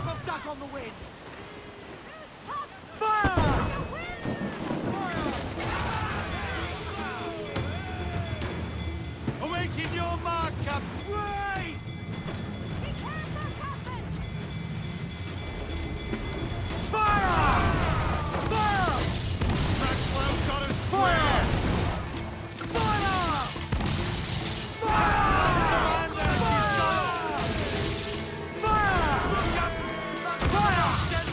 I've duck on the wind! Awaiting your mark, Cap! Race! Be careful, Captain! Fire! Fire! Maxwell got us square! Fire! Fire! Fire! Fire! Fire!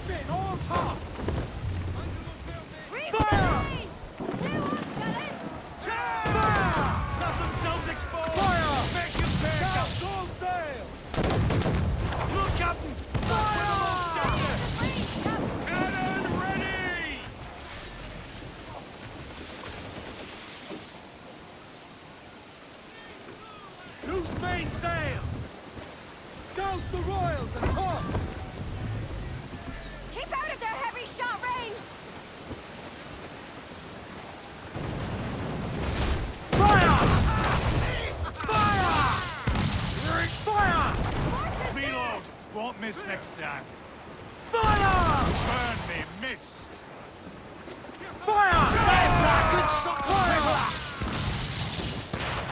Close in, all tops! Refreeze! Clear up, gunners! Fire! Let themselves exposed! Fire! Make him pick up! All sail! Look, Captain! Fire! Freeze, Captain! Cannon ready! Loose main sails! Douse the royals and tops! Keep out of their heavy shot range! Fire! Fire! Fire! Mortars there! Reload. Won't miss next time. Fire! Burn me, miss. Fire! Yes, sir. Good shot. Fire!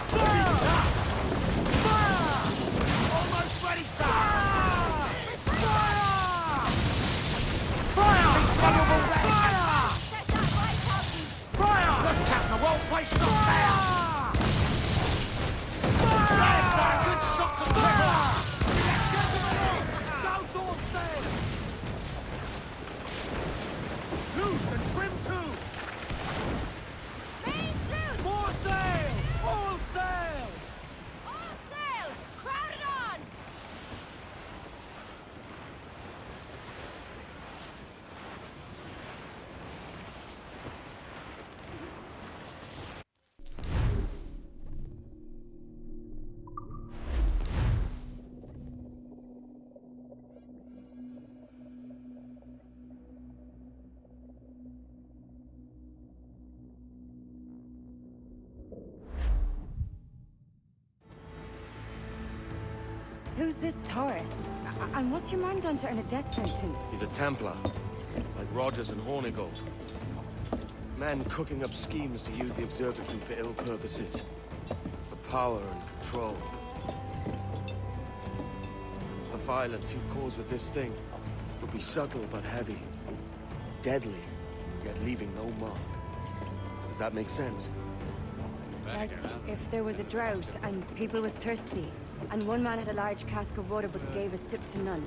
Fire! Fire! Almost ready, sir! Fire! Fire! Fire! Fire! Set that right, Captain! Fire! Look, Captain, a well-placed shot there! Fire! Yes, sir. Good shot to Fire! Douse all sail! Loose and trim too! Mains loose! More sail! All sail! All sail! Crowd it on! Who's this Taurus? And what's your man done to earn a death sentence? He's a Templar, like Rogers and Hornigold. Men cooking up schemes to use the observatory for ill purposes. For power and control. The violence you cause with this thing would be subtle but heavy. Deadly, yet leaving no mark. Does that make sense? Like, if there was a drought and people was thirsty, and one man had a large cask of water but gave a sip to none,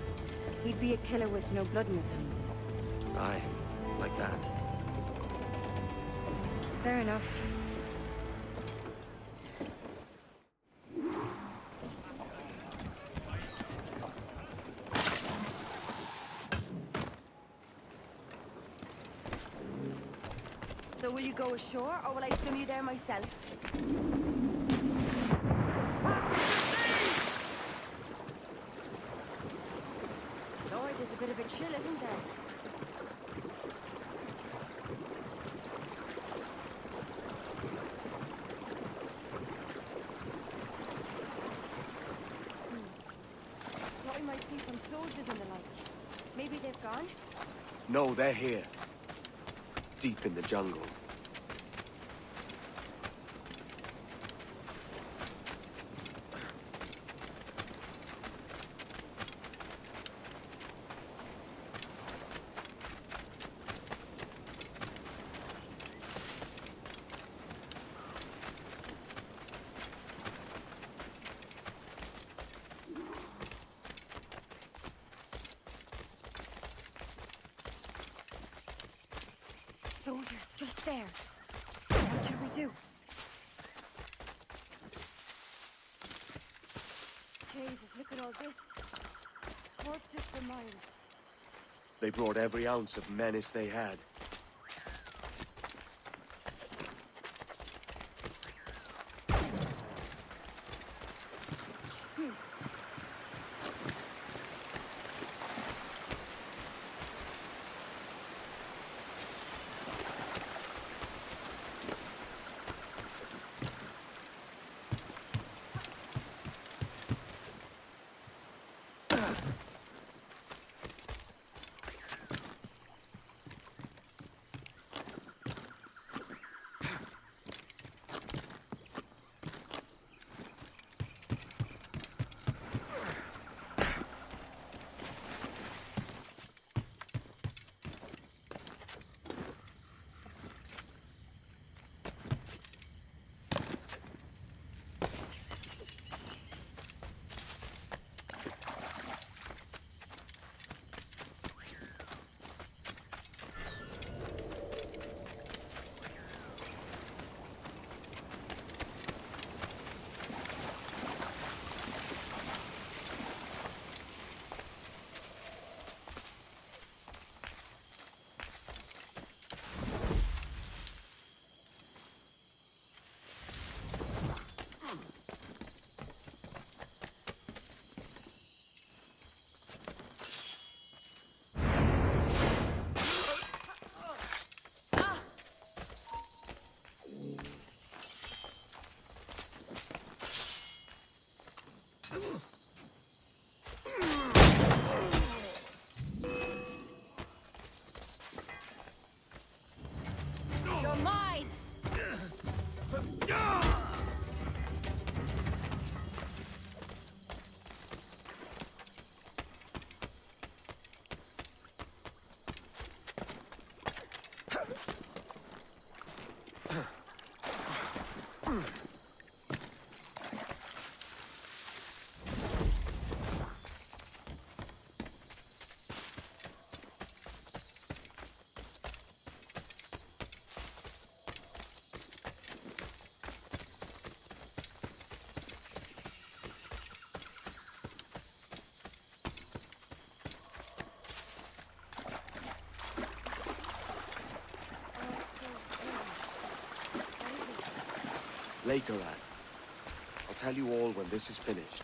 he'd be a killer with no blood in his hands. Aye, like that. Fair enough. So will you go ashore, or will I swim you there myself? Lord, there's a bit of a chill, isn't there? Thought we might see some soldiers and the like. Maybe they've gone? No, they're here. Deep in the jungle. Soldiers, just there. What should we do? Jesus, look at all this. Torches for miles. They brought every ounce of menace they had. You're mine! Later, Anne. I'll tell you all when this is finished.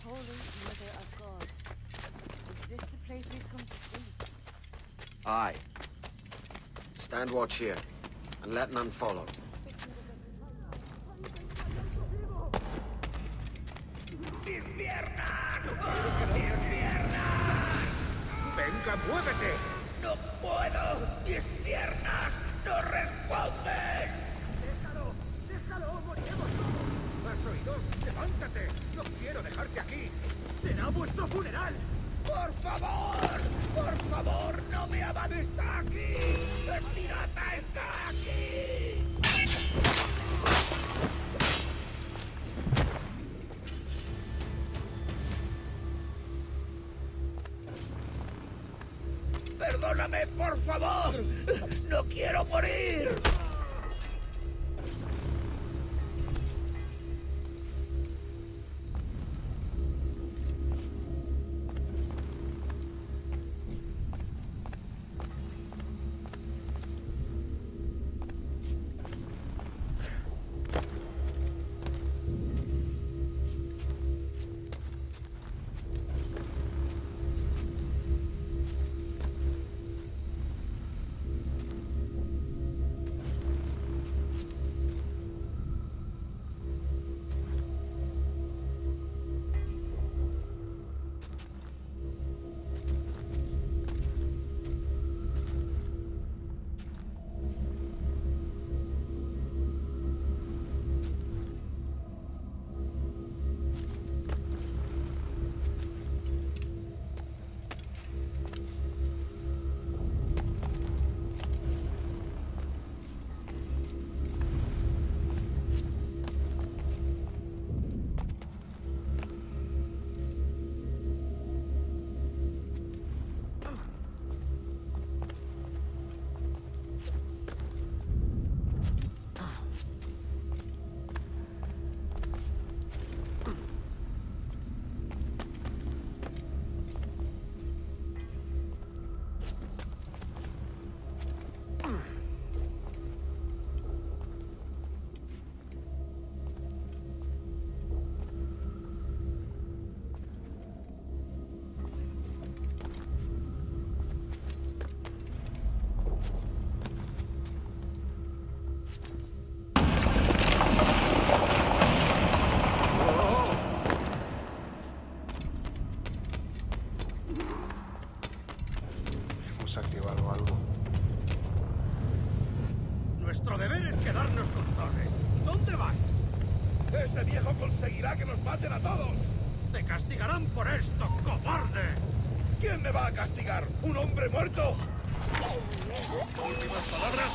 Holy Mother of Gods. Is this the place we've come to see? Aye. Stand watch here, and let none follow. ¡Venga, muévete! ¡No puedo! ¡Mis piernas no responden! ¡Déjalo! ¡Moriremos! ¿Has oído? ¡Levántate! ¡No quiero dejarte aquí! ¡Será vuestro funeral! ¡Por favor, no me abandones! ¡Está aquí! ¡El pirata está aquí! ¡Perdóname, por favor! ¡No quiero morir! Hemos activado algo. Nuestro deber es quedarnos con Torres. ¿Dónde vais? ¡Ese viejo conseguirá que nos maten a todos! ¡Te castigarán por esto, cobarde! ¿Quién me va a castigar? ¿Un hombre muerto? ¿Últimas palabras?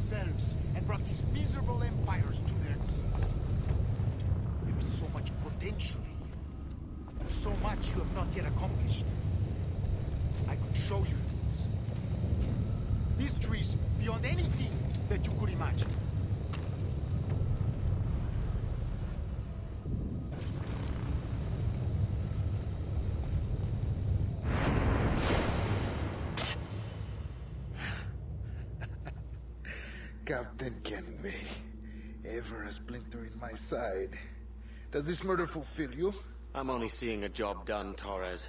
themselves and brought these miserable empires to their knees. There is so much potential in you. So much you have not yet accomplished. I could show you things. Mysteries beyond anything that you could imagine. Captain Kenway, ever a splinter in my side. Does this murder fulfill you? I'm only seeing a job done, Torres.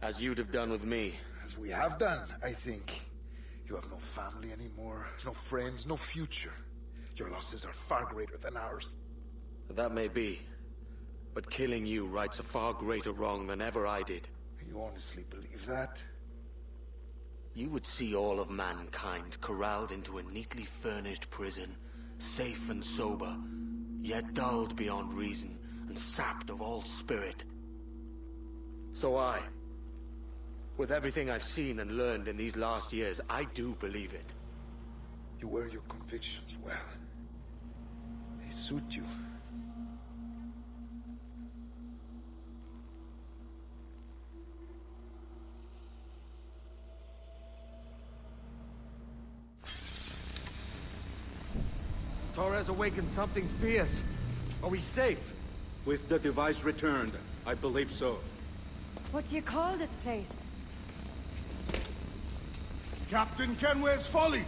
As you'd have done with me. As we have done, I think. You have no family anymore, no friends, no future. Your losses are far greater than ours. That may be. But killing you rights a far greater wrong than ever I did. You honestly believe that? You would see all of mankind corralled into a neatly furnished prison, safe and sober, yet dulled beyond reason and sapped of all spirit. So with everything I've seen and learned in these last years, I do believe it. You wear your convictions well. They suit you. Torres awakened something fierce. Are we safe? With the device returned, I believe so. What do you call this place? Captain Kenway's Folly!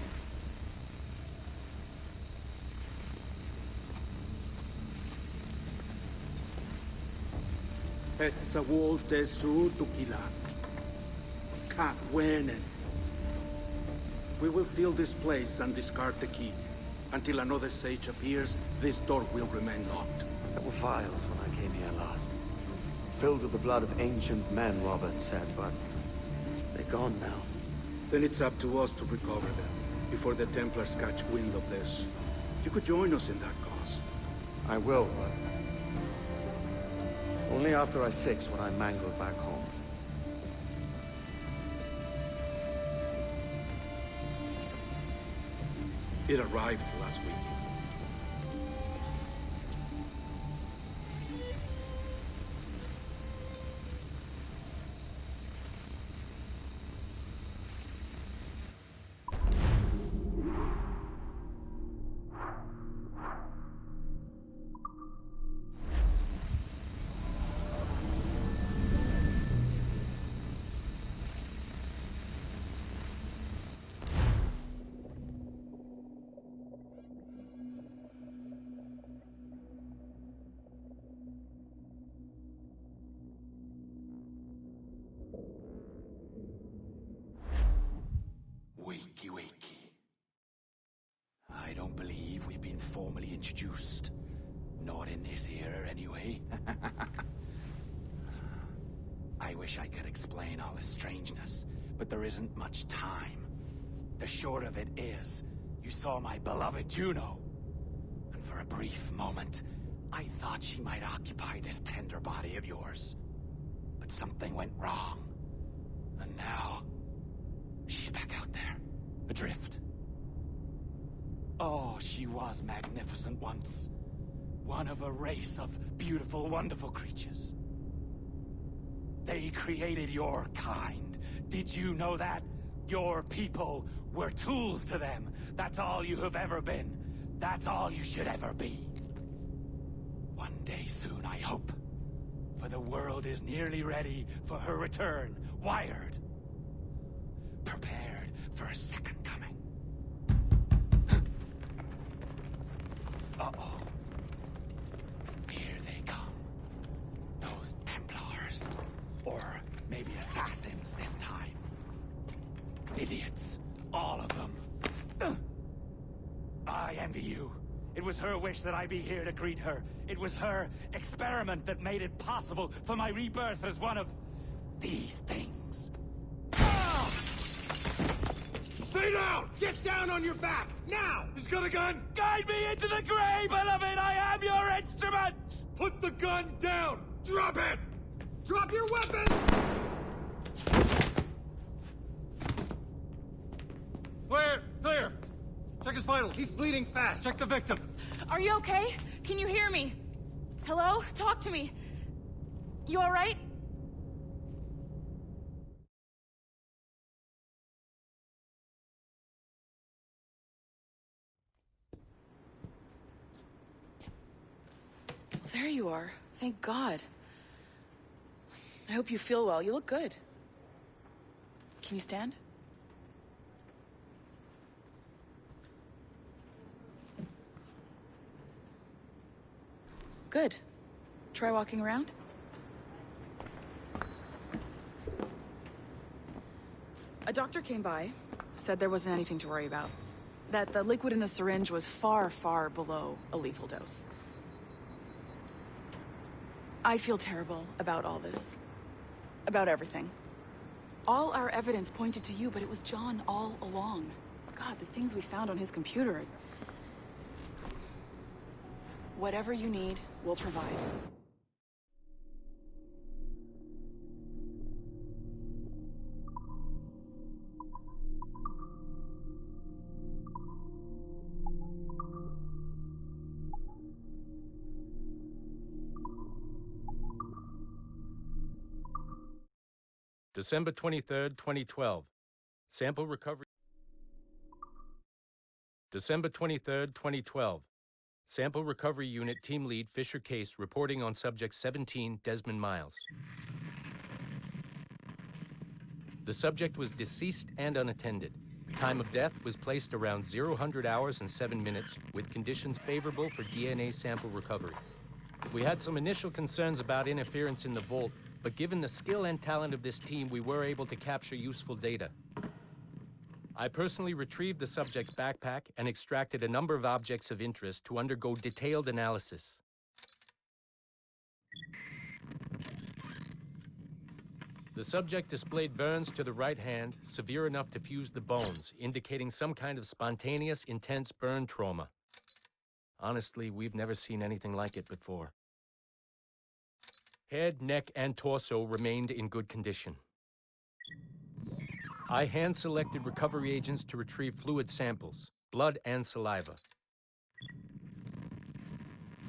Etzawol Tesu Tukila. Kakwenen. We will seal this place and discard the key. Until another sage appears, this door will remain locked. There were vials when I came here last. Filled with the blood of ancient men, Robert said, but they're gone now. Then it's up to us to recover them, before the Templars catch wind of this. You could join us in that cause. I will, but only after I fix what I mangled back home. It arrived last week. Wakey, wakey. I don't believe we've been formally introduced. Not in this era, anyway. I wish I could explain all the strangeness, but there isn't much time. The short of it is, you saw my beloved Juno. And for a brief moment, I thought she might occupy this tender body of yours. But something went wrong. And now, she's back out there, adrift. Oh, she was magnificent once. One of a race of beautiful, wonderful creatures. They created your kind. Did you know that? Your people were tools to them. That's all you have ever been. That's all you should ever be. One day soon, I hope. For the world is nearly ready for her return. Wired. Prepared for a second coming. Uh-oh. Here they come. Those Templars. Or maybe assassins this time. Idiots. All of them. I envy you. It was her wish that I be here to greet her. It was her experiment that made it possible for my rebirth as one of these things. Stay down! Get down on your back! Now! He's got a gun! Guide me into the grave, beloved! I am your instrument! Put the gun down! Drop it! Drop your weapon! Clear! Clear! Check his vitals. He's bleeding fast. Check the victim. Are you okay? Can you hear me? Hello? Talk to me. You alright? There you are. Thank God. I hope you feel well. You look good. Can you stand? Good. Try walking around. A doctor came by, said there wasn't anything to worry about. That the liquid in the syringe was far, far below a lethal dose. I feel terrible about all this. About everything. All our evidence pointed to you, but it was John all along. God, the things we found on his computer. Whatever you need, we'll provide. December 23rd, 2012. Sample recovery. December 23rd, 2012. Sample Recovery Unit Team Lead Fisher Case reporting on Subject 17, Desmond Miles. The subject was deceased and unattended. Time of death was placed around 00 hours and 7 minutes, with conditions favorable for DNA sample recovery. We had some initial concerns about interference in the vault, but given the skill and talent of this team, we were able to capture useful data. I personally retrieved the subject's backpack and extracted a number of objects of interest to undergo detailed analysis. The subject displayed burns to the right hand, severe enough to fuse the bones, indicating some kind of spontaneous, intense burn trauma. Honestly, we've never seen anything like it before. Head, neck, and torso remained in good condition. I hand-selected recovery agents to retrieve fluid samples, blood and saliva.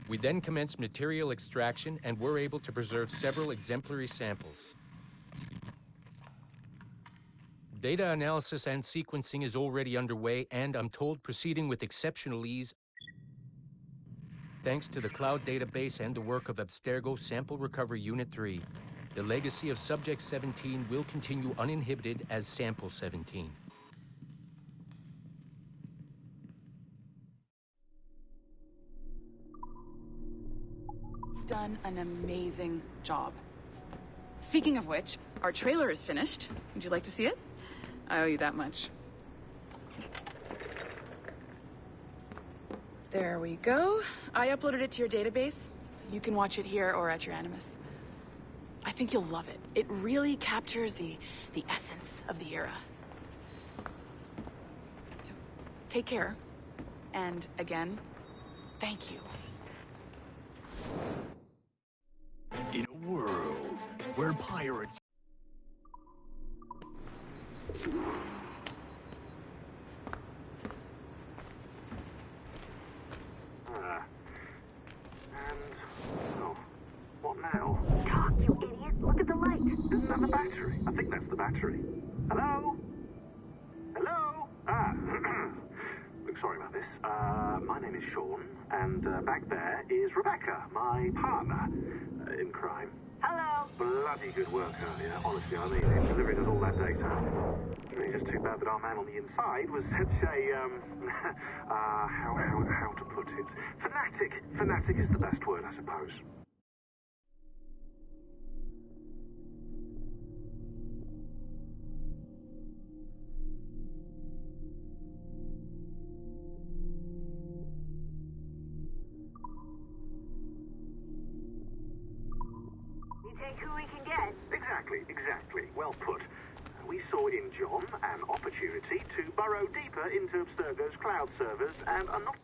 We then commenced material extraction and were able to preserve several exemplary samples. Data analysis and sequencing is already underway, and I'm told proceeding with exceptional ease. Thanks to the cloud database and the work of Abstergo Sample Recovery Unit 3, the legacy of Subject 17 will continue uninhibited as Sample 17. Done an amazing job. Speaking of which, our trailer is finished. Would you like to see it? I owe you that much. There we go. I uploaded it to your database. You can watch it here or at your Animus. I think you'll love it. It really captures the essence of the era. So, take care. And again, thank you. In a world where pirates... What now? Talk, you idiot! Look at the light! Isn't that the battery? I think that's the battery. Hello? Hello? Look, sorry about this. My name is Sean, and back there is Rebecca, my partner in crime. Hello. Bloody good work earlier. Honestly, I mean, in delivering us all that data. It's really just too bad that our man on the inside was such a, how to put it? Fanatic. Fanatic is the best word, I suppose. Who we can get. Exactly. Well put. We saw in John an opportunity to burrow deeper into Abstergo's cloud servers and are not...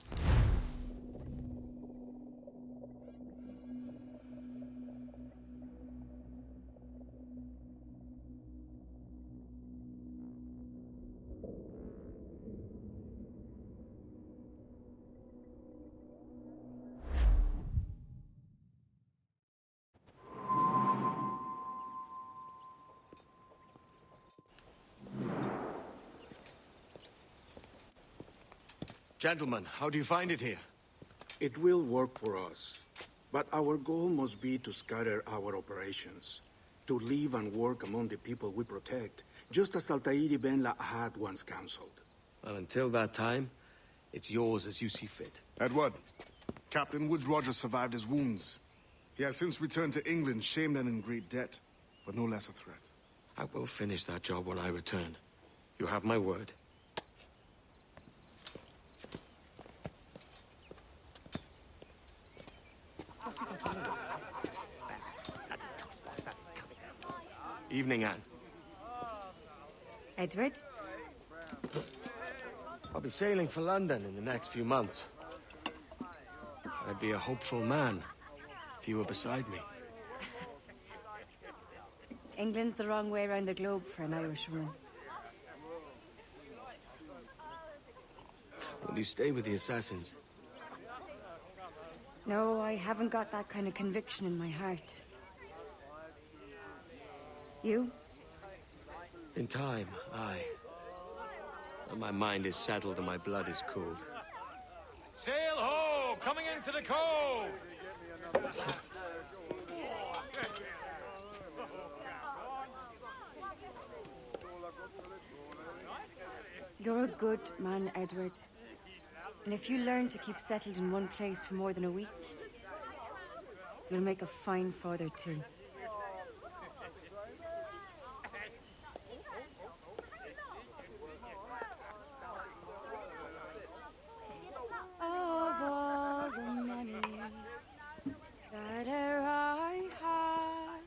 Gentlemen, how do you find it here? It will work for us. But our goal must be to scatter our operations. To live and work among the people we protect, just as Altair ibn La'ahad once counseled. Well, until that time, it's yours as you see fit. Edward, Captain Woodes Rogers survived his wounds. He has since returned to England, shamed and in great debt, but no less a threat. I will finish that job when I return. You have my word. Evening, Anne. Edward? I'll be sailing for London in the next few months. I'd be a hopeful man if you were beside me. England's the wrong way around the globe for an Irishwoman. Will you stay with the assassins? No, I haven't got that kind of conviction in my heart. You? In time, aye. When my mind is settled and my blood is cooled. Sail ho! Coming into the cove! You're a good man, Edward. And if you learn to keep settled in one place for more than a week, you'll make a fine father too. Of all the money that I had,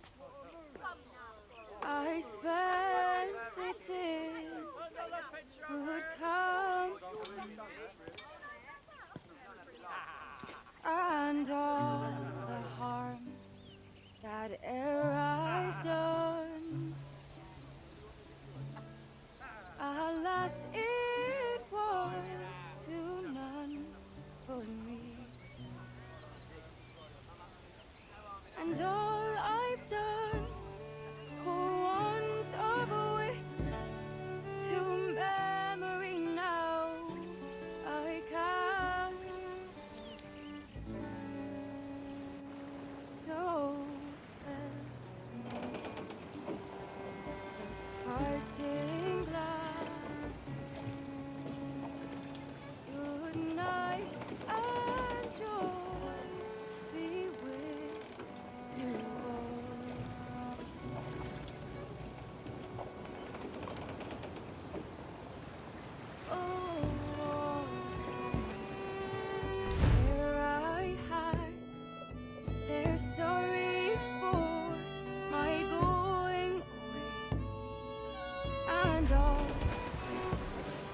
I spent it in good company, and all the harm that I've done, alas, it was to none but me. And all I've done for want of wit to memory now I can't. So felt the parting glass. Good night and joy be with you all. Oh, where I had, they're sorry for my going away, and all the spirits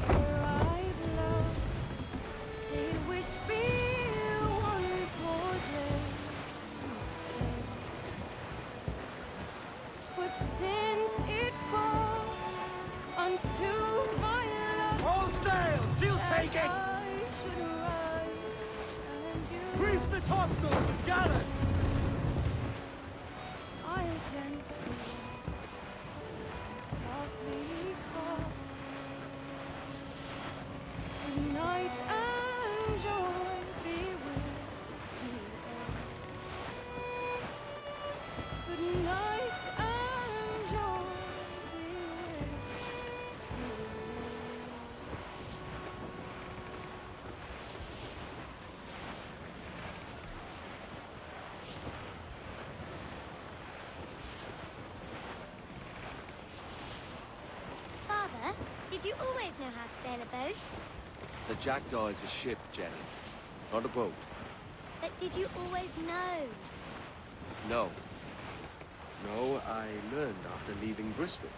where I've loved, they wish me one more day to stay. But since it falls unto my love, All sail! She'll take it! I should rise and you Reef the topsails and gallant! I'll gently and softly call. Good night and joy be with you all. Good night and joy be with you all. Father, did you always know how to sail a boat? The Jackdaw is a ship, Jenny, not a boat. But did you always know? No. No, I learned after leaving Bristol.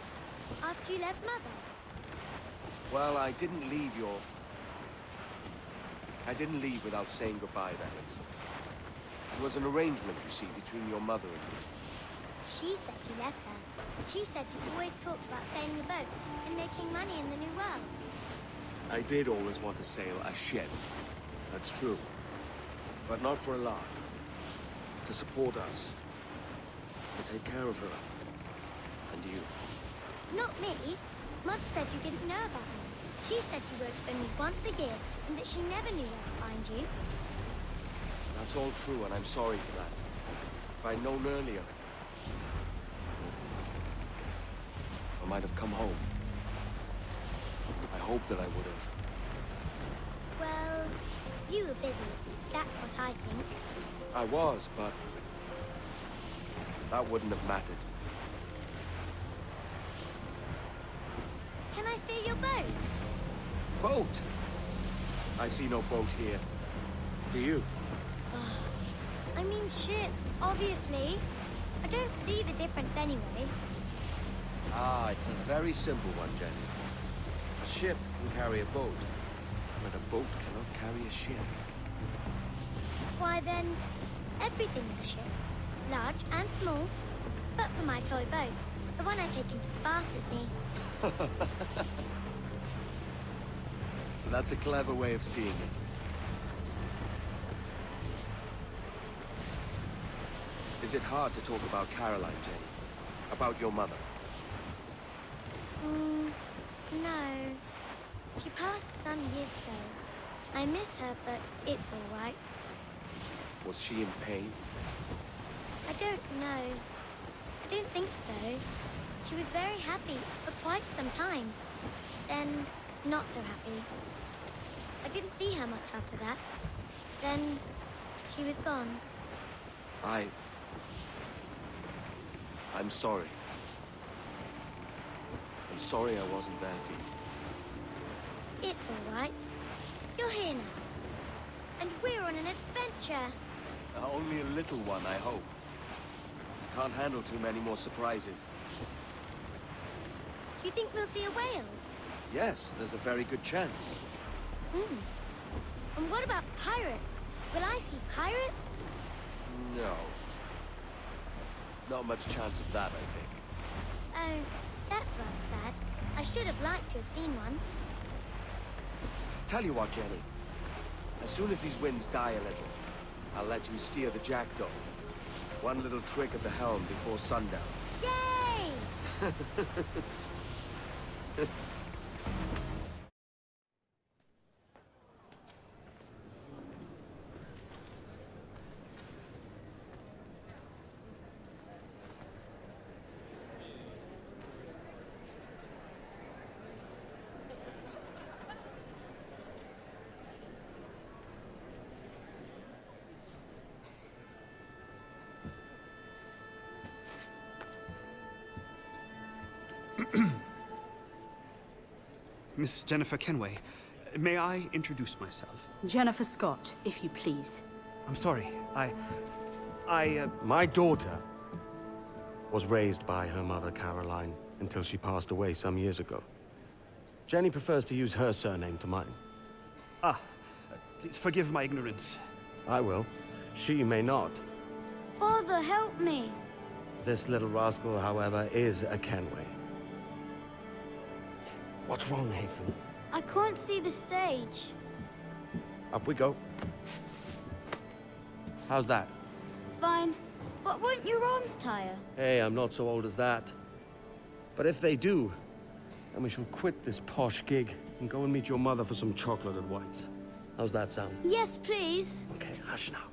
After you left Mother? Well, I didn't leave without saying goodbye, that is. It was an arrangement, you see, between your mother and me. She said you left her. She said you always talked about sailing the boat and making money in the New World. I did always want to sail a ship. That's true. But not for a lark. To support us. To take care of her. And you. Not me. Mother said you didn't know about me. She said you wrote only once a year and that she never knew where to find you. That's all true, and I'm sorry for that. If I'd known earlier, I might have come home. I hope that I would have. Well, you were busy. That's what I think. I was, but that wouldn't have mattered. Can I steal your boat? Boat? I see no boat here. Do you? I mean ship, obviously. I don't see the difference anyway. Ah, it's a very simple one, Jenny. A ship can carry a boat, but a boat cannot carry a ship. Why then, everything is a ship. Large and small. But for my toy boat, the one I take into the bath with me. That's a clever way of seeing it. Is it hard to talk about Caroline, Jenny? About your mother? No. She passed some years ago. I miss her, but it's all right. Was she in pain? I don't know. I don't think so. She was very happy for quite some time. Then, not so happy. I didn't see her much after that. Then, she was gone. I'm sorry. I'm sorry I wasn't there for you. It's all right. You're here now. And we're on an adventure. Only a little one, I hope. Can't handle too many more surprises. Do you think we'll see a whale? Yes, there's a very good chance. And what about pirates? Will I see pirates? No. Not much chance of that, I think. Oh, that's rather sad. I should have liked to have seen one. Tell you what, Jenny. As soon as these winds die a little, I'll let you steer the jackdaw. One little trick at the helm before sundown. Yay! Miss Jennifer Kenway, may I introduce myself? Jennifer Scott, if you please. I'm sorry, My daughter was raised by her mother, Caroline, until she passed away some years ago. Jenny prefers to use her surname to mine. Please forgive my ignorance. I will. She may not. Father, help me. This little rascal, however, is a Kenway. What's wrong, Hafen? I can't see the stage. Up we go. How's that? Fine. But won't your arms tire? Hey, I'm not so old as that. But if they do, then we shall quit this posh gig and go and meet your mother for some chocolate at White's. How's that sound? Yes, please. Okay, hush now.